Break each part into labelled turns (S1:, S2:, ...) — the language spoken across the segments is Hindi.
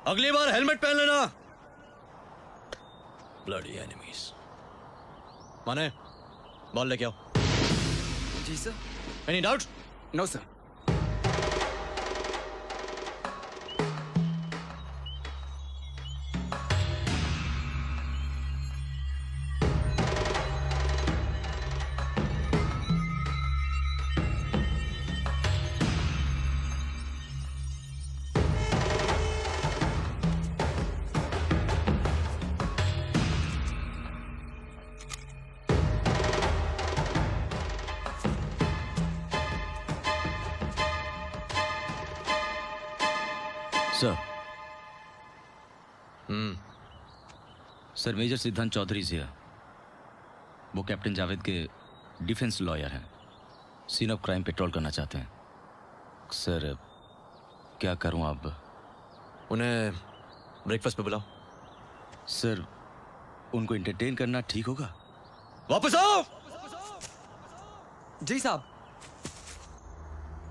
S1: अगली बार हेलमेट पहन लेना। Bloody enemies. माने बॉल लेके आओ।
S2: जी sir.
S1: Any doubt?
S2: No sir.
S3: Sir sir major Siddhant Chaudhary से है। वो कैप्टन जावेद के डिफेंस लॉयर हैं। सीन ऑफ क्राइम पेट्रोल करना चाहते हैं। सर क्या करूं अब?
S1: उन्हें ब्रेकफास्ट पे बुलाओ।
S3: सर उनको एंटरटेन करना ठीक होगा?
S1: वापस आओ।
S2: जी साहब।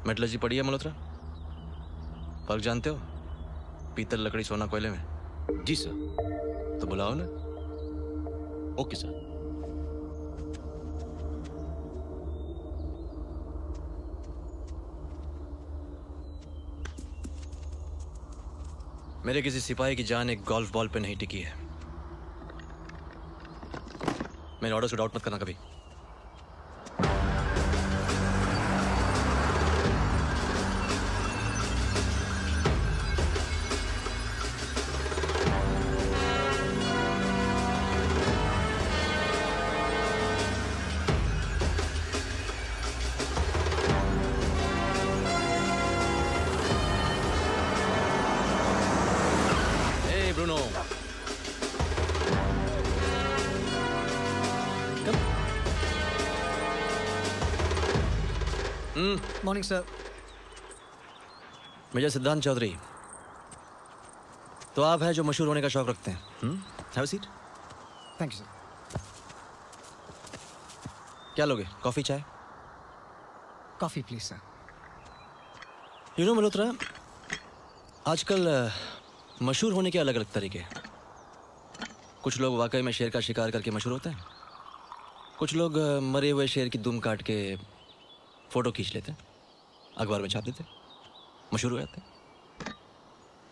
S1: मेटलर्जी पड़ी है मल्होत्रा? फर्क जानते हो? पीतल, लकड़ी, सोना, कोयले में।
S3: जी सर।
S1: तो बुलाओ ना।
S3: Okay sir.
S1: मेरे किसी सिपाही की जान एक गोल्फ बॉल पे नहीं टिकी है। मेरे ऑर्डर से डाउट मत करना कभी। Bruno. Come.
S2: Morning sir.
S1: Major Siddhant Chaudhary, तो आप हैं जो मशहूर होने का शौक रखते हैं। Have a seat.
S2: Thank you sir.
S1: क्या लोगे? कॉफी, चाय?
S2: Coffee please sir.
S1: You know Malhotra, आजकल मशहूर होने के अलग अलग तरीके हैं। कुछ लोग वाकई में शेर का शिकार करके मशहूर होते हैं। कुछ लोग मरे हुए शेर की दुम काट के फोटो खींच लेते हैं, अखबार में छाप देते हैं, मशहूर हो जाते हैं।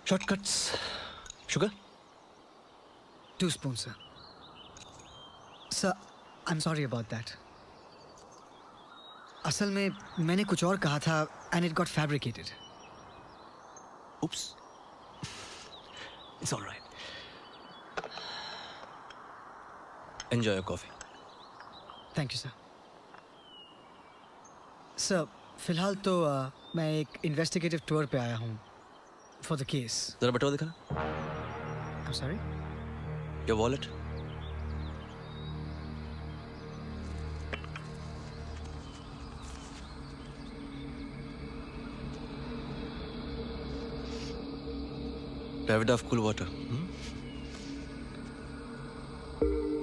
S1: Shortcuts. Sugar?
S2: 2 spoons sir. Sir I am sorry about that. असल में मैंने कुछ और कहा था and it got fabricated.
S1: Oops. It's all right. Enjoy your coffee.
S2: Thank you sir. Sir फिलहाल तो मैं एक इन्वेस्टिगेटिव टूर पे आया हूँ फॉर द केस।
S1: जरा बटुआ दिखाना।
S2: I am sorry.
S1: Your wallet. Davidoff Cool Water.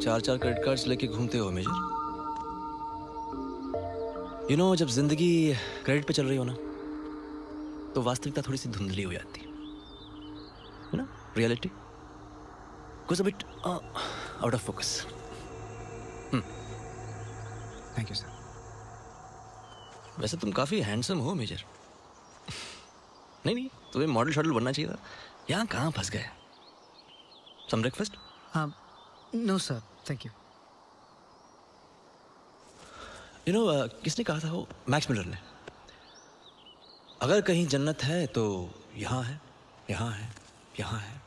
S1: 4 credit cards लेके घूमते हो मेजर। यू नो, जब जिंदगी क्रेडिट पे चल रही हो ना, तो वास्तविकता थोड़ी सी धुंधली हो जाती है ना। Reality goes a bit out of focus.
S2: Thank you sir.
S1: वैसे तुम काफी हैंडसम हो मेजर। नहीं, तुम्हें मॉडल शॉडल बनना चाहिए था। यहाँ कहाँ फंस गए? Some breakfast?
S2: हाँ no sir thank you.
S1: You know, किसने कहा था वो? मैक्स मिलर ने। अगर कहीं जन्नत है तो यहाँ है, यहाँ है, यहाँ है।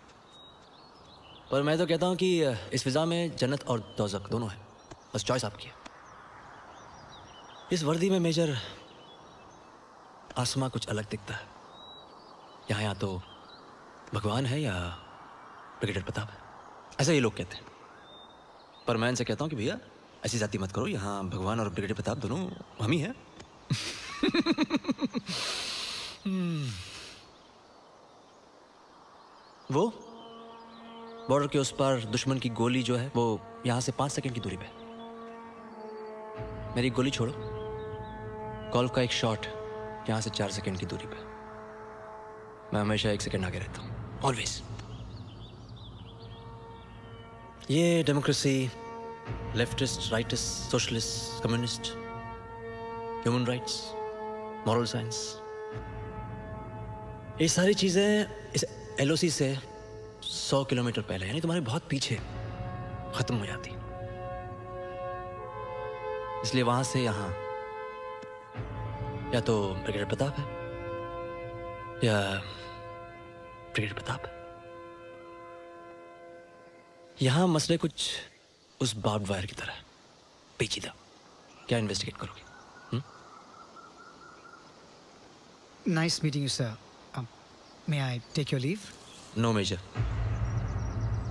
S1: पर मैं तो कहता हूँ कि इस फिजा में जन्नत और दोज़ख दोनों है। बस चॉइस आपकी है। इस वर्दी में मेजर आसमां कुछ अलग दिखता है। यहाँ या तो भगवान है या ब्रिगेडियर प्रताप है, ऐसा ये लोग कहते हैं। पर मैं इनसे कहता हूँ कि भैया ऐसी जाति मत करो। यहाँ भगवान और ब्रिगेडियर प्रताप दोनों हम ही हैं। वो बॉर्डर के उस पार दुश्मन की गोली जो है वो यहाँ से 5 सेकंड की दूरी पे। मेरी गोली छोड़ो, गोल्फ का एक शॉट यहाँ से 4 सेकंड की दूरी पे। मैं हमेशा 1 सेकंड आगे रहता हूँ, ऑलवेज। ये democracy, leftist, rightist, socialist, communist, human rights, moral science, ये सारी चीजें इस एलओसी से 100 किलोमीटर पहले, यानी तुम्हारे बहुत पीछे खत्म हो जाती। इसलिए वहां से यहां या तो ब्रिगेडियर प्रताप है या ब्रिगेडियर प्रताप है। यहां मसले कुछ उस बार्ब वायर की तरह पेचीदा। क्या इन्वेस्टिगेट करोगे?
S2: Nice meeting you, sir. May I take your leave?
S1: No major,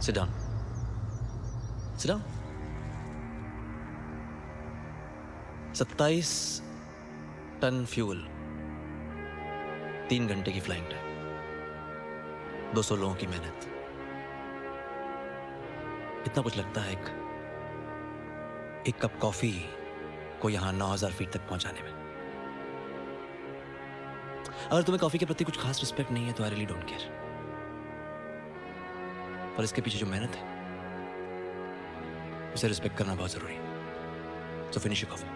S1: sit down, sit down. 27 ton fuel, 3 घंटे की फ्लाइंग टाइम, 200 लोगों की मेहनत, इतना कुछ लगता है एक कप कॉफी को यहां 9000 फीट तक पहुंचाने में। अगर तुम्हें कॉफी के प्रति कुछ खास रिस्पेक्ट नहीं है तो आई रियली डोंट केयर, पर इसके पीछे जो मेहनत है उसे रिस्पेक्ट करना बहुत जरूरी है। सो फिनिश योर कॉफी।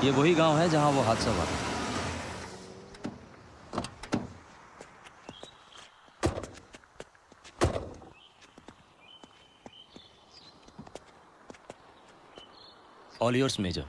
S3: ये वही गांव है जहां वो हादसा हुआ था। All yours, Major.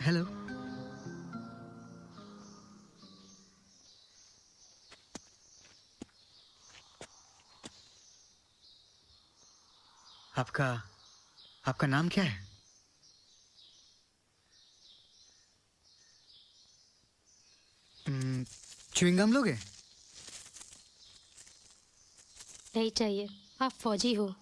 S2: Hello. आपका नाम क्या है? च्युइंगम लोगे?
S4: नहीं चाहिए, आप फौजी हो।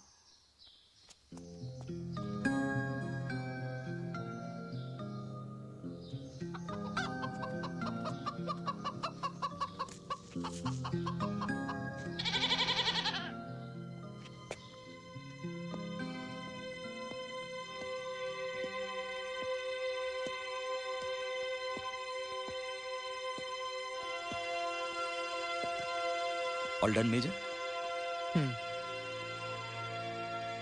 S3: All done major.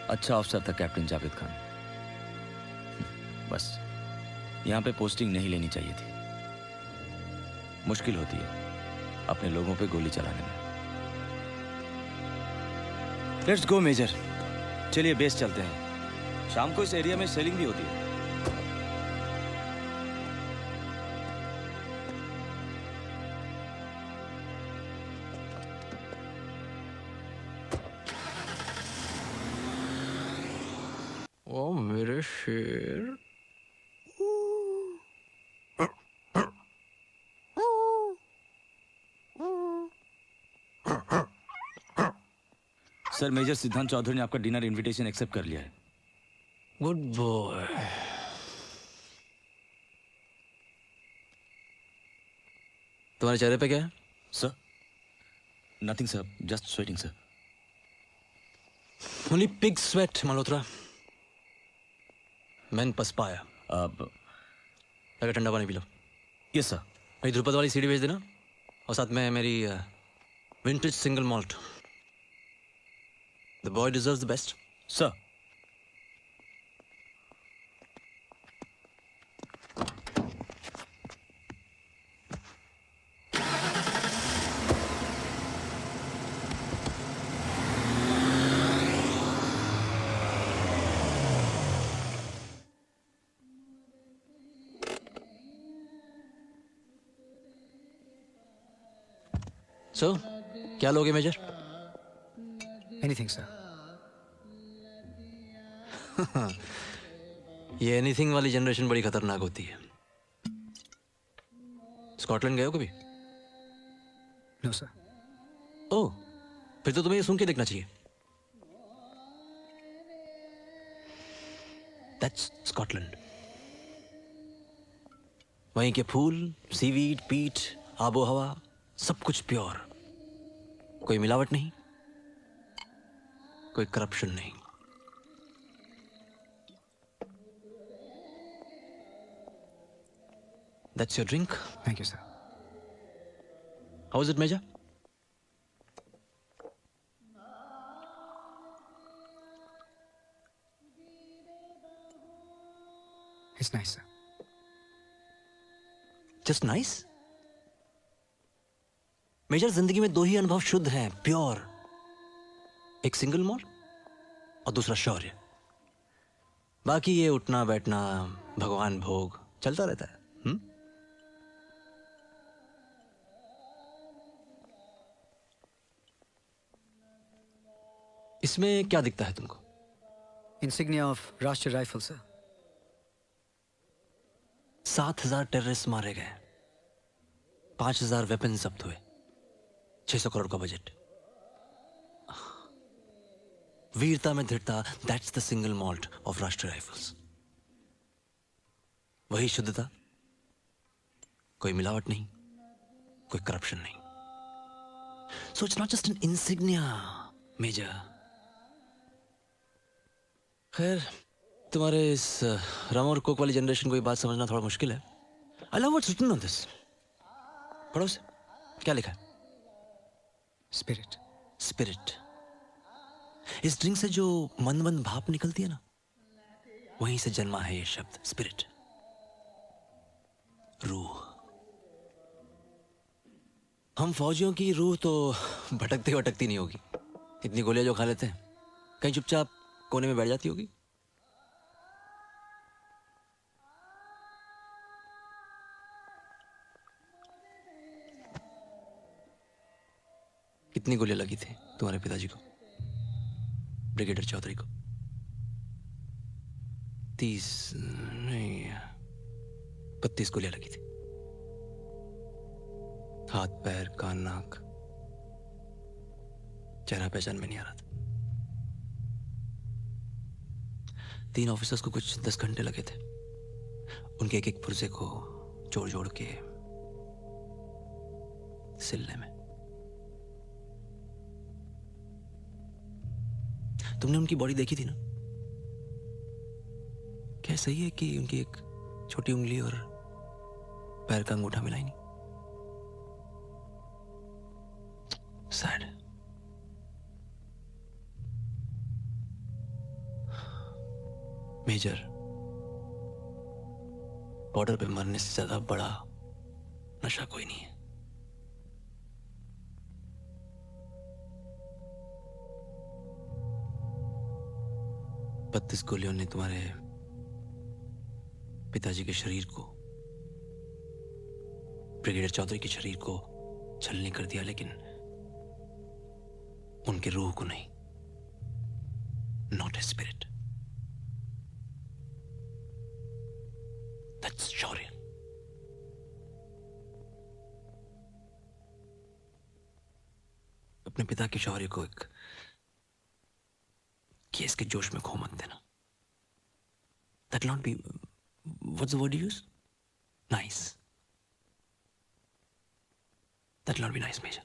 S3: अच्छा अफसर था कैप्टन जावेद खान। बस यहाँ पे पोस्टिंग नहीं लेनी चाहिए थी। मुश्किल होती है अपने लोगों पे गोली चलाने में। लेट्स गो मेजर, चलिए बेस चलते हैं। शाम को इस एरिया में सेलिंग भी होती है।
S1: ओ मेरे शेर।
S3: सर मेजर सिद्धांत चौधरी ने आपका डिनर इनविटेशन एक्सेप्ट कर लिया है।
S1: Good boy. तुम्हारे चेहरे पे क्या है?
S3: Sir nothing sir, just sweating sir.
S1: Only pig sweat, Malhotra. मैन पछताया।
S3: अब
S1: अगर ठंडा पानी पी लो।
S3: Yes sir.
S1: मेरी ध्रुपद वाली सीडी भेज देना और साथ में मेरी vintage single malt. The boy deserves the best.
S3: Sir.
S1: So क्या लोगे मेजर?
S2: Anything, sir.
S1: ये एनीथिंग वाली जनरेशन बड़ी खतरनाक होती है। स्कॉटलैंड गए हो कभी?
S2: No, sir.
S1: ओह, फिर तो तुम्हें ये सुन के देखना चाहिए। That's Scotland. वहीं के फूल, सीवीड, पीट, आबो हवा, सब कुछ प्योर। कोई मिलावट नहीं, कोई करप्शन नहीं। That's your drink.
S2: Thank you, sir.
S1: How is it, Major?
S2: It's nice, sir.
S1: Just nice? Major, जिंदगी में दो ही अनुभव शुद्ध हैं, प्योर। एक सिंगल मॉल्ट और दूसरा शौर्य। बाकी ये उठना बैठना, भगवान भोग चलता रहता है। इसमें क्या दिखता है तुमको?
S2: Insignia of Rashtriya Rifle, sir.
S1: 7,000 terrorist मारे गए, 5,000 वेपन जब्त हुए, 600 करोड़ का बजट। वीरता में दृढ़ता, that's the single malt of Rashtriya rifles. वही शुद्धता, कोई मिलावट नहीं, कोई करप्शन नहीं। So it's not just an insignia, major. खैर, तुम्हारे इस रम और कोक वाली जनरेशन को ये बात समझना थोड़ा मुश्किल है। I love what's written on this. पढ़ो से, क्या लिखा है?
S2: Spirit.
S1: स्पिरिट। इस ड्रिंक से जो मंद मंद भाप निकलती है ना, वहीं से जन्मा है ये शब्द स्पिरिट, रूह। हम फौजियों की रूह तो भटकती भटकती नहीं होगी। इतनी गोलियां जो खा लेते हैं, कहीं चुपचाप कोने में बैठ जाती होगी। कितनी गोलियां लगी थी तुम्हारे पिताजी को, ब्रिगेडियर चौधरी को? 30 नहीं, 32 गोलियां लगी थी। हाथ पैर कान नाक, चेहरा पहचान में नहीं आ रहा था। 3 ऑफिसर्स को कुछ 10 घंटे लगे थे उनके एक एक पुर्जे को जोड़ जोड़ के सिलने में। तुमने उनकी बॉडी देखी थी ना? क्या सही है कि उनकी एक छोटी उंगली और पैर का अंगूठा मिला ही नहीं? सैड। मेजर, बॉर्डर पे मरने से ज्यादा बड़ा नशा कोई नहीं है। बत्तीस गोलियों ने तुम्हारे पिताजी के शरीर को, ब्रिगेडियर चौधरी के शरीर को छलनी कर दिया, लेकिन उनके रूह को नहीं। Not a spirit. दैट्स शौर्य। अपने पिता के शौर्य को एक केस के जोश में खो मत देना। That'll not be, what's the word you use? Nice. That'll not be nice, Major.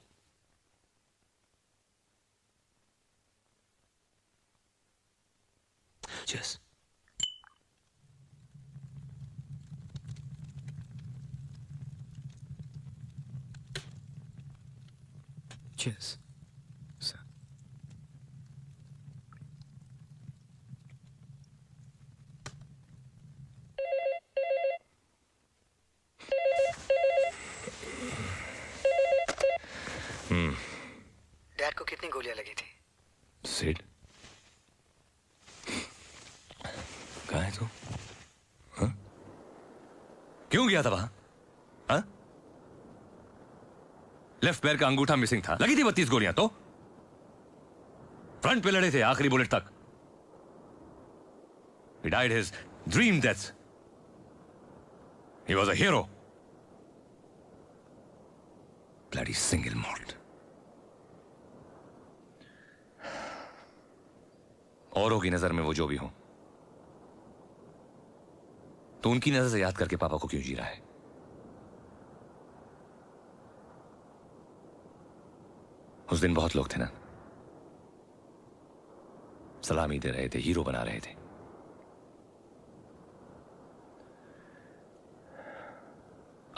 S1: Cheers.
S2: Cheers, sir. Dad को कितनी गोलियां लगी थी?
S5: सिड, कहाँ है तू? हाँ? क्यों गया था वहां? हाँ? लेफ्ट पैर का अंगूठा मिसिंग था, लगी थी 32 गोलियां तो फ्रंट पे लड़े थे आखिरी बुलेट तक. He died his dream death. He was a hero. Bloody single malt. औरों की नजर में वो जो भी हो, तो उनकी नजर से याद करके पापा को क्यों जी रहा है? उस दिन बहुत लोग थे ना, सलामी दे रहे थे, हीरो बना रहे थे.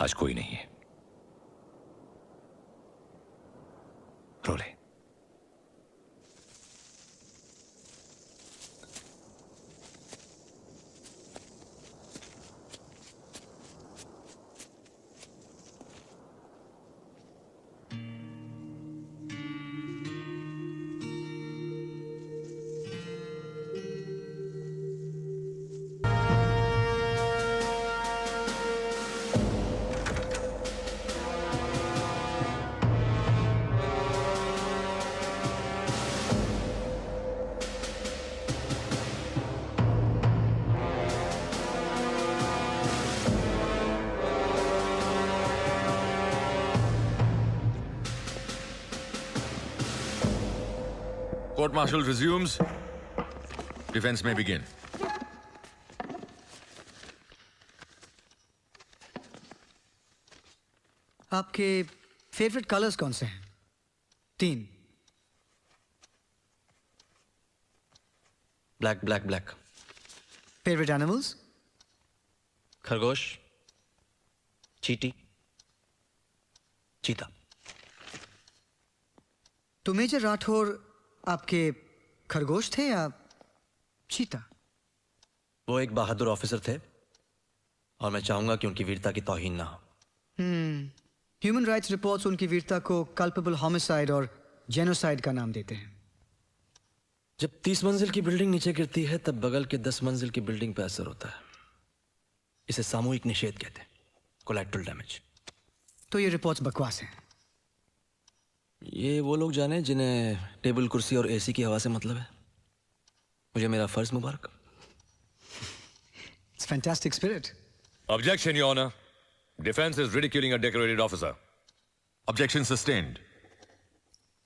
S5: आज कोई नहीं है. रो ले.
S6: Court martial resumes. Defense may begin.
S2: आपके फेवरेट कलर्स कौन से हैं? 3.
S1: Black black black.
S2: Favourite animals?
S1: खरगोश, चीटी, चीता.
S2: तो मेजर राठौर आपके खरगोश थे या चीता?
S1: वो एक बहादुर ऑफिसर थे और मैं चाहूंगा कि उनकी वीरता की तौहीन ना हो.
S2: ह्यूमन राइट्स रिपोर्ट्स उनकी वीरता को कल्पेबल होमिसाइड और जेनोसाइड का नाम देते हैं.
S1: जब 30 मंजिल की बिल्डिंग नीचे गिरती है तब बगल के 10 मंजिल की बिल्डिंग पर असर होता है. इसे सामूहिक निषेध कहते हैं, कोलैटरल डैमेज.
S2: तो ये रिपोर्ट्स बकवास हैं.
S1: ये वो लोग जाने जिन्हें टेबल कुर्सी और एसी की हवा से मतलब है. मुझे मेरा फर्ज मुबारक.
S2: It's fantastic spirit.
S5: Objection, Your Honor. Defense is ridiculing a decorated officer.
S6: Objection sustained.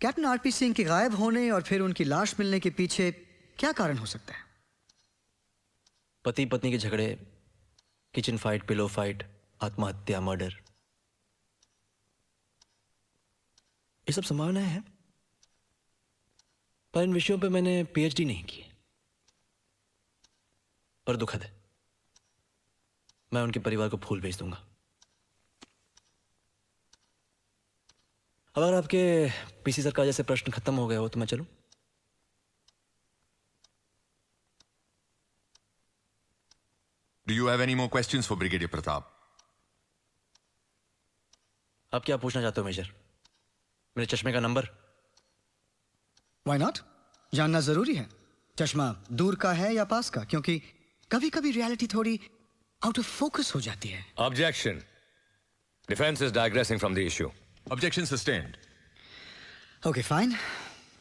S2: Captain RP Singh के गायब होने और फिर उनकी लाश मिलने के पीछे क्या कारण हो सकता है?
S1: पति पत्नी के झगड़े, किचन फाइट, पिलो फाइट, आत्महत्या, मर्डर, ये सब संभावनाएं हैं. पर इन विषयों पे मैंने पीएचडी नहीं की. पर दुखद है, मैं उनके परिवार को फूल भेज दूंगा. अब अगर आपके पीसी सरकार जैसे प्रश्न खत्म हो गए हो तो मैं चलूं?
S6: Do you have any more questions for Brigadier Pratap?
S1: आप क्या पूछना चाहते हो मेजर? मेरे चश्मे का नंबर?
S2: Why not? जानना जरूरी है. चश्मा दूर का है या पास का, क्योंकि कभी कभी रियलिटी थोड़ी आउट ऑफ फोकस हो जाती है.
S5: Objection. Defense is digressing from the issue.
S6: Objection sustained.
S2: Okay fine.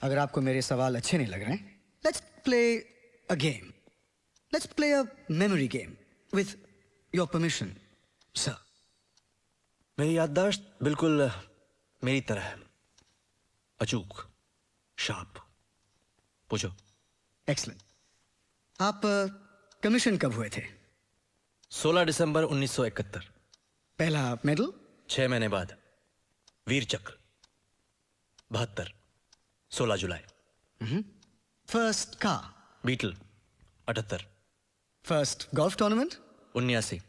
S2: अगर आपको मेरे सवाल अच्छे नहीं लग रहे हैं, let's play a game. Let's play a memory game with your permission sir.
S1: मेरी याददाश्त बिल्कुल मेरी तरह है, अचूक, शार्प. पूछो.
S2: एक्सलेंट. आप कमीशन कब हुए थे?
S1: 16 दिसंबर 1971.
S2: पहला मेडल?
S1: 6 महीने बाद. वीर चक्र 72, 16 जुलाई.
S2: First car?
S1: Beetle 78,
S2: first golf tournament?
S1: 79,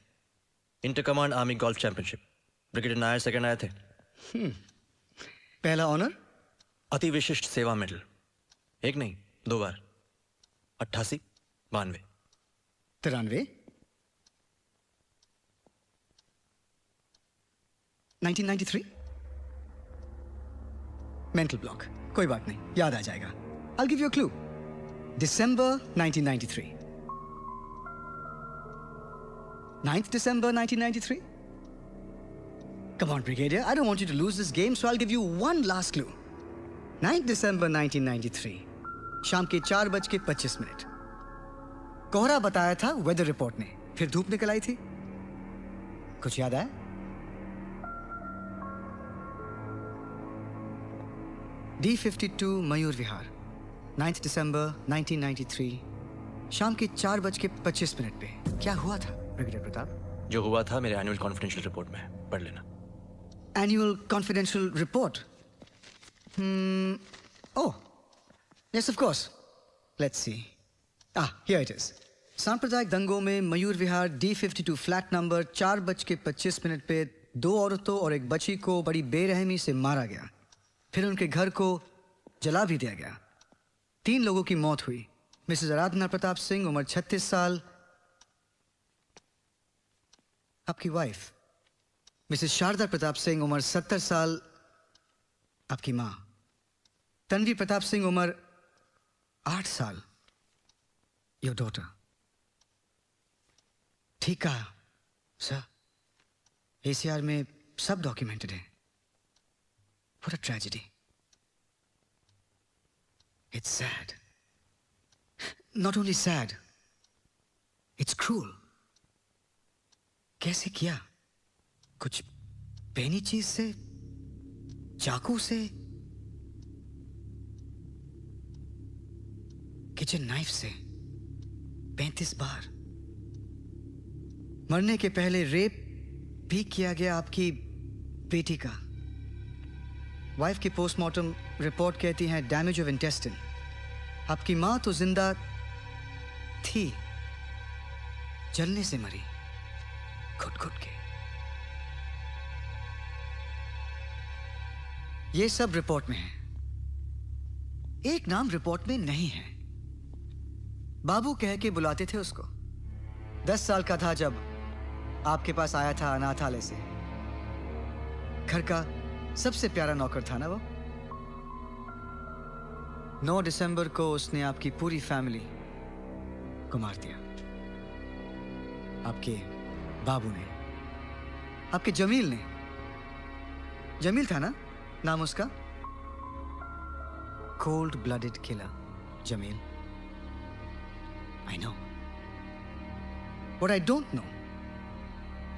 S1: inter command army golf championship, brigadier Nair second आए थे।
S2: पहला ऑनर?
S1: अति विशिष्ट सेवा मेडल, एक नहीं 2 बार, 88, 92।
S2: 93? 1993? मेंटल ब्लॉक, कोई बात नहीं, याद आ जाएगा। I'll give you a clue. December 1993. 9th December 1993? Come on, Brigadier, I don't want you to lose this game, so I'll give you one last clue. 9th December 1993, शाम के 4:25। कोहरा बताया था वेदर रिपोर्ट ने, फिर धूप निकल आई थी। कुछ याद आया? D52 Mayur Vihar, 9th December 1993, शाम के 4:25 पे क्या हुआ था ब्रिगेडियर प्रताप?
S1: जो हुआ था मेरे एनुअल कॉन्फिडेंशियल रिपोर्ट में, पढ़ लेना।
S2: Annual confidential report. Oh, yes, of course. Let's see. Here it is. सांप्रदायिक दंगों में Mayur Vihar D52 flat number 4:25 पे 2 औरतों और एक बच्ची को बड़ी बेरहमी से मारा गया। फिर उनके घर को जला भी दिया गया। 3 लोगों की मौत हुई। मिसेस आराधना प्रताप सिंह, उम्र 36 साल, आपकी वाइफ। मिसेस शारदा प्रताप सिंह, उम्र 70 साल, आपकी मां। तन्वी प्रताप सिंह, उम्र 8 साल, योर डॉटर। ठीक कहा सर, ACR में सब डॉक्यूमेंटेड है। What a tragedy. It's sad. Not only sad, it's cruel. कैसे किया? कुछ पैनी चीज से, चाकू से, किचन नाइफ से 35 बार। मरने के पहले रेप भी किया गया आपकी बेटी का। वाइफ की पोस्टमार्टम रिपोर्ट कहती है डैमेज ऑफ इंटेस्टाइन। आपकी मां तो जिंदा थी, जलने से मरी, घुट घुट के। ये सब रिपोर्ट में है। एक नाम रिपोर्ट में नहीं है। बाबू कह के बुलाते थे उसको। 10 साल का था जब आपके पास आया था अनाथालय से। घर का सबसे प्यारा नौकर था ना वो। 9 दिसंबर को उसने आपकी पूरी फैमिली को मार दिया। आपके बाबू ने, आपके जमील ने। जमील था ना नाम उसका? Cold blooded killer Jameel. I know. What I don't know,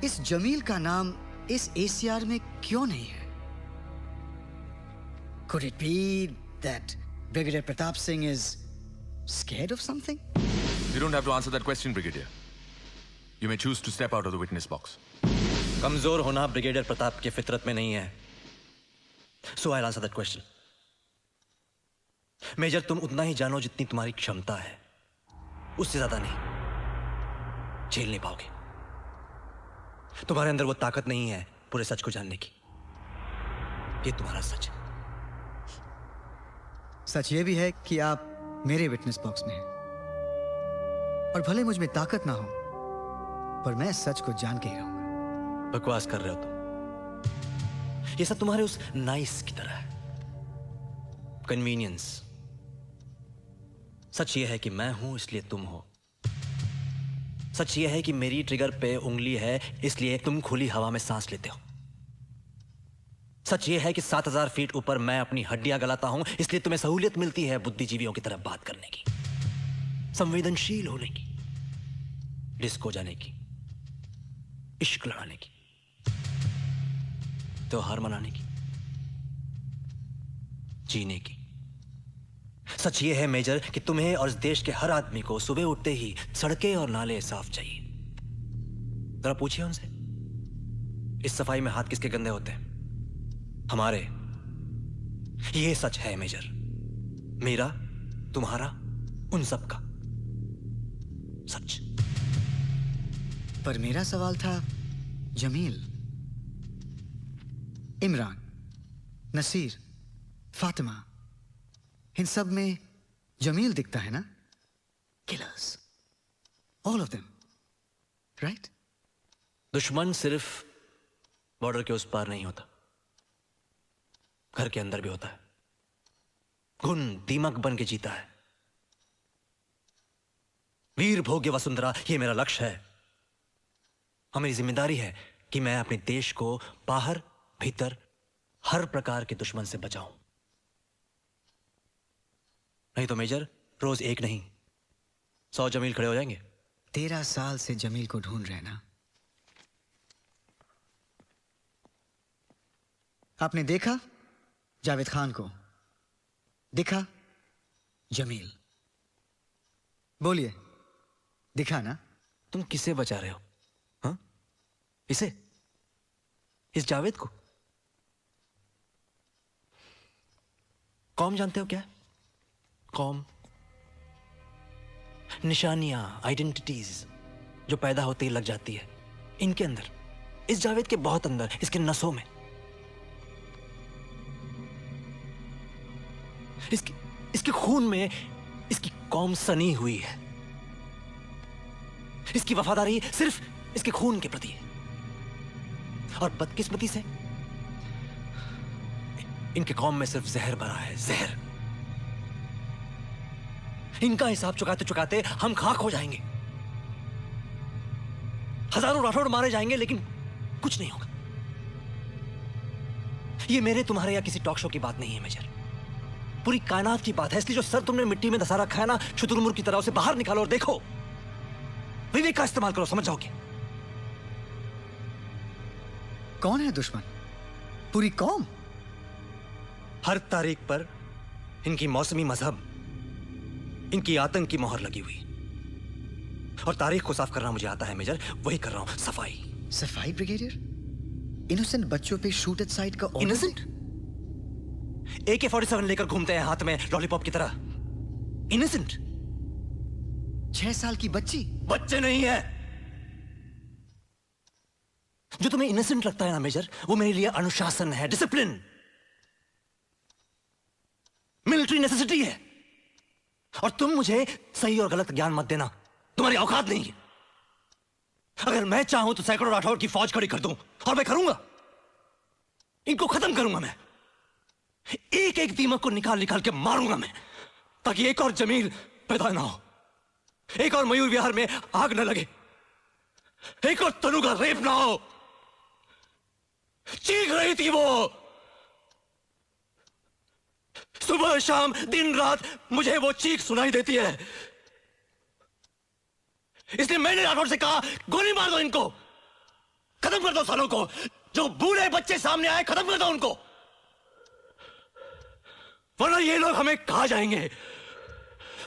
S2: इस जमील का नाम इस ACR में क्यों नहीं है? Could it be that Brigadier Pratap Singh is scared of something?
S6: You don't have to answer that question, Brigadier. You may choose to step out of the witness box.
S1: कमजोर होना ब्रिगेडियर प्रताप की फितरत में नहीं है। So I'll answer that question. Major, तुम उतना ही जानो जितनी तुम्हारी क्षमता है, उससे ज्यादा नहीं। झेल नहीं पाओगे। तुम्हारे अंदर वो ताकत नहीं है पूरे सच को जानने की। ये तुम्हारा सच है।
S2: सच ये भी है कि आप मेरे विटनेस बॉक्स में हैं। और भले मुझ में ताकत ना हो, पर मैं सच को जान के ही रहूंगा।
S1: बकवास कर रहे हो तुम। ये सब तुम्हारे उस नाइस की तरह है, कन्वीनियंस। सच ये है कि मैं हूं इसलिए तुम हो। सच ये है कि मेरी ट्रिगर पे उंगली है इसलिए तुम खुली हवा में सांस लेते हो। सच ये है कि 7000 फीट ऊपर मैं अपनी हड्डियां गलाता हूं इसलिए तुम्हें सहूलियत मिलती है बुद्धिजीवियों की तरह बात करने की, संवेदनशील होने की, डिस्को जाने की, इश्क लड़ाने की, त्योहार मनाने की, जीने की। सच ये है मेजर कि तुम्हें और इस देश के हर आदमी को सुबह उठते ही सड़कें और नाले साफ चाहिए। जरा पूछिए उनसे, इस सफाई में हाथ किसके गंदे होते हैं? हमारे। ये सच है मेजर, मेरा, तुम्हारा, उन सब का। सच।
S2: पर मेरा सवाल था जमील, इमरान, नसीर, फातिमा, इन सब में जमील दिखता है ना? Killers, all of them, right?
S1: दुश्मन सिर्फ बॉर्डर के उस पार नहीं होता, घर के अंदर भी होता है। घुन दीमक बन के जीता है। वीर भोग्य वसुंधरा, ये मेरा लक्ष्य है। हमारी जिम्मेदारी है कि मैं अपने देश को बाहर भीतर हर प्रकार के दुश्मन से बचाऊं। नहीं तो मेजर, रोज एक नहीं 100 जमील खड़े हो जाएंगे।
S2: 13 साल से जमील को ढूंढ रहे ना? आपने देखा जावेद खान को, दिखा जमील। बोलिए, दिखा ना?
S1: तुम किसे बचा रहे हो? हाँ, इसे, इस जावेद को? कौम जानते हो क्या है? कौम निशानियां, आइडेंटिटीज जो पैदा होते ही लग जाती है इनके अंदर, इस जावेद के बहुत अंदर, इसके नसों में। इसके खून में इसकी कौम सनी हुई है। इसकी वफादारी सिर्फ इसके खून के प्रति है। और बदकिस्मती से इनके कौम में सिर्फ जहर भरा है, जहर। इनका हिसाब चुकाते चुकाते हम खाक हो जाएंगे। हजारों राठौड़ मारे जाएंगे लेकिन कुछ नहीं होगा। ये मेरे, तुम्हारे या किसी टॉक शो की बात नहीं है मेजर, पूरी कायनात की बात है। इसलिए जो सर तुमने मिट्टी में धसा रखा है ना, शुतुरमुर्ग की तरह उसे बाहर निकालो और देखो। विवेक का इस्तेमाल करो, समझ जाओगे।
S2: कौन है दुश्मन? पूरी कौम?
S1: हर तारीख पर इनकी मौसमी मजहब, इनकी आतंक की मोहर लगी हुई। और तारीख को साफ करना मुझे आता है मेजर, वही कर रहा हूं। सफाई।
S2: सफाई ब्रिगेडियर? इनोसेंट बच्चों पे शूट एट साइड का order?
S1: इनोसेंट? AK-47 लेकर घूमते हैं हाथ में लॉलीपॉप की तरह। इनोसेंट?
S2: 6 साल की बच्ची?
S1: बच्चे नहीं है। जो तुम्हें इनोसेंट लगता है ना मेजर, वो मेरे लिए अनुशासन है, डिसिप्लिन, मिलिट्री नेसेसिटी है। और तुम मुझे सही और गलत ज्ञान मत देना, तुम्हारी औकात नहीं है। अगर मैं चाहूं तो सैकड़ों राठौड़ की फौज खड़ी कर दूं, और मैं करूंगा। इनको खत्म करूंगा मैं। एक एक दीमक को निकाल निकाल के मारूंगा मैं, ताकि एक और जमील पैदा ना हो, एक और मयूर विहार में आग न लगे, एक और तनु का रेप ना हो। चीख रही थी वो, सुबह शाम दिन रात मुझे वो चीख सुनाई देती है। इसलिए मैंने राठौड़ से कहा, गोली मार दो इनको, खत्म कर दो सालों को। जो बूढ़े बच्चे सामने आए, खत्म कर दो उनको, वरना ये लोग हमें खा जाएंगे।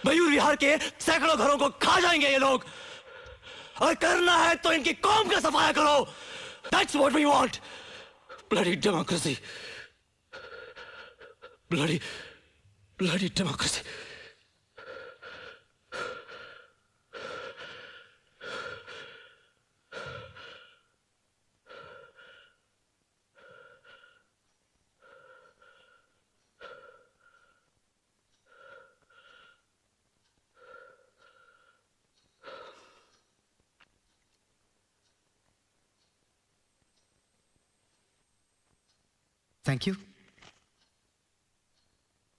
S1: मयूर विहार के सैकड़ों घरों को खा जाएंगे ये लोग। और करना है तो इनकी कौम का सफाया करो। That's what we want. Bloody democracy. Bloody democracy.
S2: Thank you.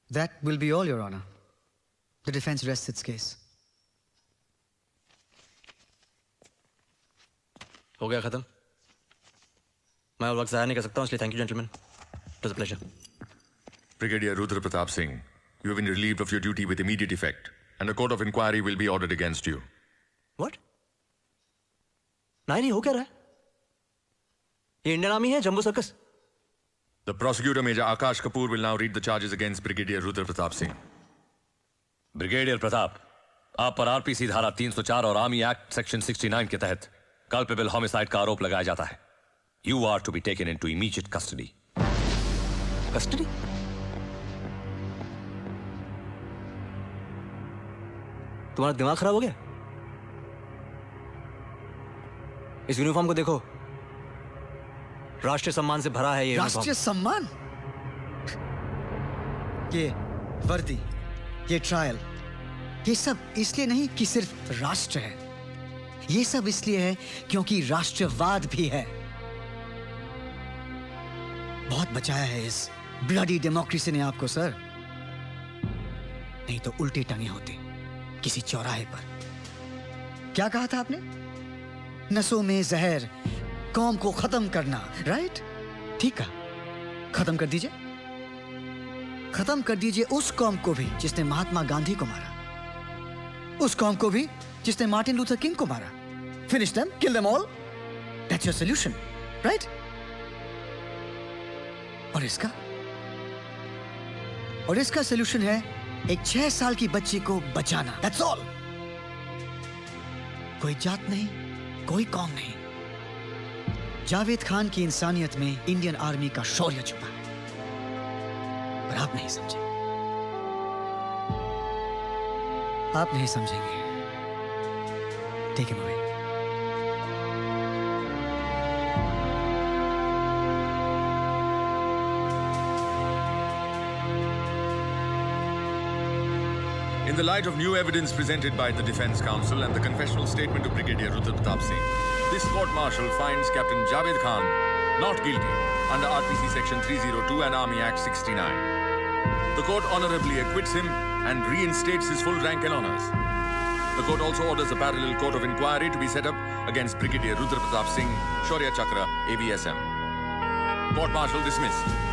S2: That will be all, Your Honor. The defense rests its case.
S1: हो गया खत्म। मैं और वक्त ज़ाया नहीं कर सकता हूं, इसलिए thank you gentleman. It was a pleasure.
S6: Brigadier Rudra Pratap Singh, you have been relieved of your duty with immediate effect, and a court of inquiry will be ordered against you.
S1: What? नहीं, हो क्या रहा है? ये इंडियन आर्मी है, जम्बो circus?
S6: The prosecutor, Major Akash Kapoor, will now read the charges against Brigadier Rudra Pratap Singh.
S5: Brigadier Pratap, आप पर आरपीसी धारा 304 और आर्मी एक्ट सेक्शन 69 के तहत कल्पेबल होमिसाइड का आरोप लगाया जाता है। You are to be taken into immediate custody.
S1: Custody? तुम्हारा दिमाग खराब हो गया? इस यूनिफॉर्म को देखो, राष्ट्रीय सम्मान से भरा है ये
S2: राष्ट्रीय सम्मान? ये वर्दी, ये ट्रायल, ये सब इसलिए नहीं कि सिर्फ राष्ट्र है, ये सब इसलिए है क्योंकि राष्ट्रवाद भी है। बहुत बचाया है इस ब्लडी डेमोक्रेसी ने आपको सर, नहीं तो उल्टी टंगे होते किसी चौराहे पर। क्या कहा था आपने? नसों में जहर, कौम को खत्म करना, राइट? ठीक है, खत्म कर दीजिए। खत्म कर दीजिए उस कौम को भी जिसने महात्मा गांधी को मारा, उस कौम को भी जिसने मार्टिन लूथर किंग को मारा। Finish them, kill them all, that's your solution, right? और इसका सॉल्यूशन है एक 6 साल की बच्ची को बचाना, दैट्स ऑल। कोई जात नहीं, कोई कौम नहीं। जावेद खान की इंसानियत में इंडियन आर्मी का शौर्य छुपा है, पर आप नहीं समझे, आप नहीं समझेंगे। Take him away.
S6: In the light of new evidence presented by the Defence Counsel and the confessional statement of Brigadier Rudra Pratap Singh, this court-martial finds Captain Javed Khan not guilty under RPC Section 302 and Army Act 69. The court honorably acquits him and reinstates his full rank and honours. The court also orders a parallel court of inquiry to be set up against Brigadier Rudra Pratap Singh, Shaurya Chakra, ABSM. Court-martial dismissed.